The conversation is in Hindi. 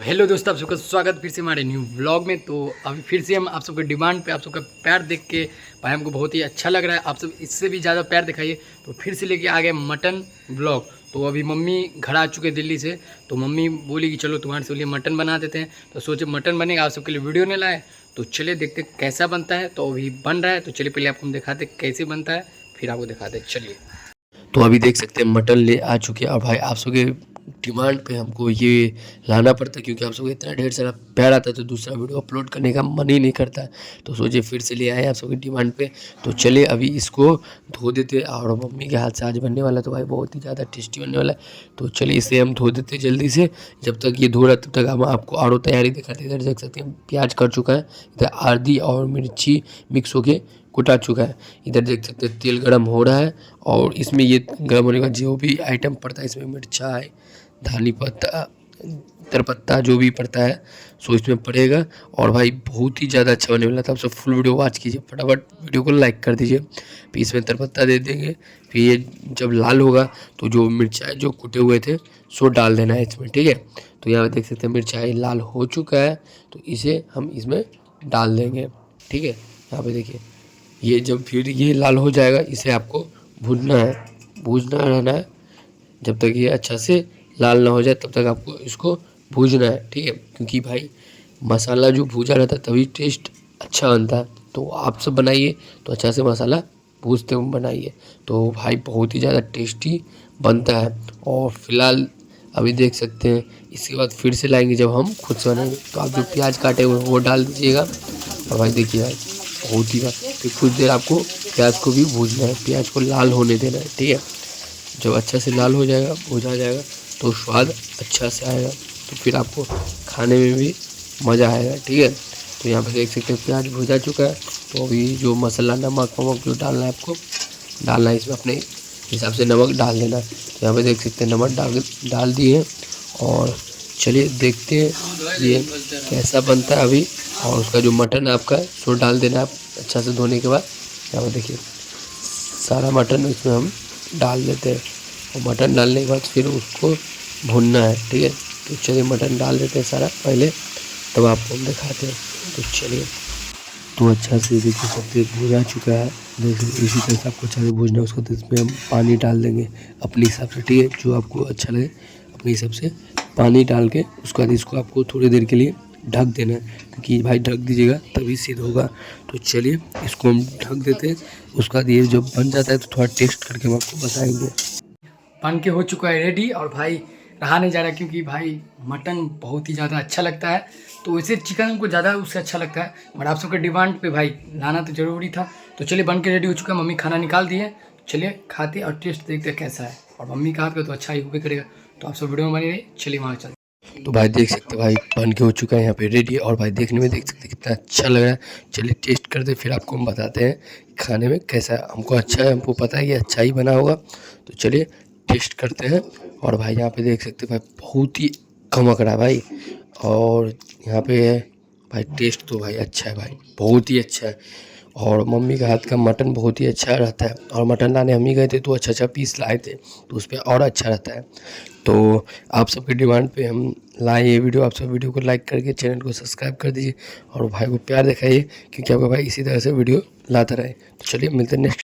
हेलो दोस्तों, आप सबका स्वागत फिर से हमारे न्यू व्लॉग में। तो अभी फिर से हम आप सबके डिमांड पे आप सबका प्यार देख के भाई हमको बहुत ही अच्छा लग रहा है। आप सब इससे भी ज़्यादा प्यार दिखाइए। तो फिर से लेके आ गए मटन व्लॉग। तो अभी मम्मी घर आ चुके दिल्ली से, तो मम्मी बोली कि चलो तुम्हारे से लिए मटन बना देते हैं। तो सोचे मटन बनेगा, आप सबके लिए वीडियो नहीं लाए। तो चलिए देखते कैसा बनता है। तो अभी बन रहा है, तो चलिए पहले आपको हम दिखाते कैसे बनता है, फिर आपको दिखाते। चलिए, तो अभी देख सकते हैं मटन ले आ चुके हैं। और भाई आप सबके डिमांड पे हमको ये लाना पड़ता है, क्योंकि आप सबको इतना ढेर सारा प्यार आता है तो दूसरा वीडियो अपलोड करने का मन ही नहीं करता है। तो सोचिए फिर से ले आए आप सबकी डिमांड पे। तो चलिए अभी इसको धो देते हैं, और मम्मी के हाथ से आज बनने वाला तो भाई बहुत ही ज़्यादा टेस्टी बनने वाला है। तो चलिए इसे हम धो देते हैं जल्दी से। जब तक ये धो रहा है तब तक हम आपको और तैयारी दिखाते हैं। इधर देख सकते हैं प्याज कट चुका है, इधर आदि और मिर्ची मिक्स होके कुटा चुका है। इधर देख सकते हैं तेल गरम हो रहा है, और इसमें ये गरम होने का जो भी आइटम पड़ता है, इसमें मिर्चाई, धनी पत्ता, तेजपत्ता जो भी पड़ता है सो इसमें पड़ेगा। और भाई बहुत ही ज़्यादा अच्छा बनने वाला था। आप सब फुल वीडियो वॉच कीजिए, फटाफट वीडियो को लाइक कर दीजिए। फिर इसमें तेजपत्ता दे देंगे। फिर ये जब लाल होगा तो जो मिर्चाई जो कुटे हुए थे सो डाल देना है इसमें, ठीक है। तो यहाँ पे देख सकते हैं मिर्चाई लाल हो चुका है, तो इसे हम इसमें डाल देंगे, ठीक है। यहाँ पे देखिए ये जब फिर ये लाल हो जाएगा, इसे आपको भूनना रहना है। जब तक ये अच्छा से लाल ना हो जाए तब तक आपको इसको भूनना है, ठीक है। क्योंकि भाई मसाला जो भूजा रहता है तभी टेस्ट अच्छा बनता है। तो आप सब बनाइए तो अच्छा से मसाला भूजते हुए बनाइए, तो भाई बहुत ही ज़्यादा टेस्टी बनता है। और फिलहाल अभी देख सकते हैं, इसके बाद फिर से लाएंगे जब हम खुद से बनाएंगे। तो आप जो प्याज काटे हुए वो डाल दीजिएगा। और भाई देखिए भाई बहुत ही बात, फिर कुछ देर आपको प्याज को भी भूनना है, प्याज को लाल होने देना है, ठीक है। जब अच्छा से लाल हो जाएगा, भूजा जाएगा, तो स्वाद अच्छा से आएगा, तो फिर आपको खाने में भी मज़ा आएगा, ठीक है। तो यहाँ पर देख सकते हैं प्याज भुजा चुका है। तो अभी जो मसाला नमक वमक जो डालना है आपको डालना है, इसमें अपने हिसाब से नमक डाल देना है। तो यहाँ पे देख सकते हैं नमक डाल दिए। और चलिए देखते हैं ये कैसा बनता है अभी। और उसका जो मटन है आपका सो डाल देना है आप अच्छा से धोने के बाद। यहाँ पर देखिए सारा मटन इसमें हम डाल देते हैं, और मटन डालने के बाद फिर उसको भूनना है, ठीक है। तो चलिए मटन डाल देते हैं सारा पहले, तब आपको हम दिखाते हैं। तो चलिए, तो अच्छा से देखिए सब तेल भुजा चुका है। देखिए इसी तरह से आपको अच्छा से भूजना है उसको। तो इसमें हम पानी डाल देंगे अपने हिसाब से, ठीक है, जो आपको अच्छा लगे अपने हिसाब से पानी डाल के उसके बाद इसको आपको थोड़ी देर के लिए ढक देना है, क्योंकि भाई ढक दीजिएगा तभी सिद्ध होगा। तो चलिए इसको हम ढक देते हैं। उसके बाद ये जब बन जाता है तो थोड़ा टेस्ट करके हम आपको बताएंगे। बन के हो चुका है रेडी। और भाई रहा नहीं जा रहा, क्योंकि भाई मटन बहुत ही ज़्यादा अच्छा लगता है। तो वैसे चिकन को ज़्यादा उससे अच्छा लगता है, बट आप सबके डिमांड पे भाई लाना तो ज़रूरी था। तो चलिए बन के रेडी हो चुका है, मम्मी खाना निकाल दी है। चलिए खाते और टेस्ट देखते कैसा है। और मम्मी का हाथ का तो अच्छा ही होबे करेगा। तो आप सब वीडियो में बने रहिए। चलिए वहाँ चलते। तो भाई देख सकते हैं भाई बन के हो चुका है यहाँ पे रेडी। और भाई देखने में देख सकते हैं कितना अच्छा लग रहा है। चलिए टेस्ट करते फिर आपको हम बताते हैं खाने में कैसा है। हमको अच्छा है, हमको पता है कि अच्छा ही बना होगा। तो चलिए टेस्ट करते हैं। और भाई यहाँ पे देख सकते हैं भाई बहुत ही खमक रहा है भाई। और यहाँ पे भाई टेस्ट तो भाई अच्छा है, भाई बहुत ही अच्छा है। और मम्मी का हाथ का मटन बहुत ही अच्छा रहता है। और मटन लाने हम ही गए थे तो अच्छा पीस लाए थे, तो उस पर और अच्छा रहता है। तो आप सबके डिमांड पे हम लाए ये वीडियो। आप सब वीडियो को लाइक करके चैनल को सब्सक्राइब कर दीजिए, और भाई को प्यार दिखाइए, क्योंकि आपका भाई इसी तरह से वीडियो लाता रहे। तो चलिए मिलते हैं नेक्स्ट।